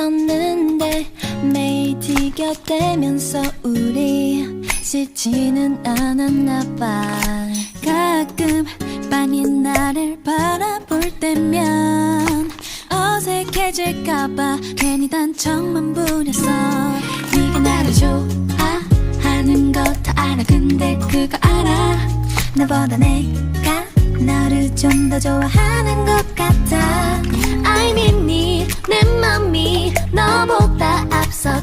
있었는데 매일 티격대면서 우리 싫지는 않았나 봐. 가끔 빤히 나를 바라볼 때면 어색해질까봐 괜히 단청만 부렸어. 네가 나를 좋아하는 거 다 알아. 근데 그거 알아? 나보다 내가 너를 좀 더 좋아하는 것 같아. I mean 내 맘이 너보다 앞서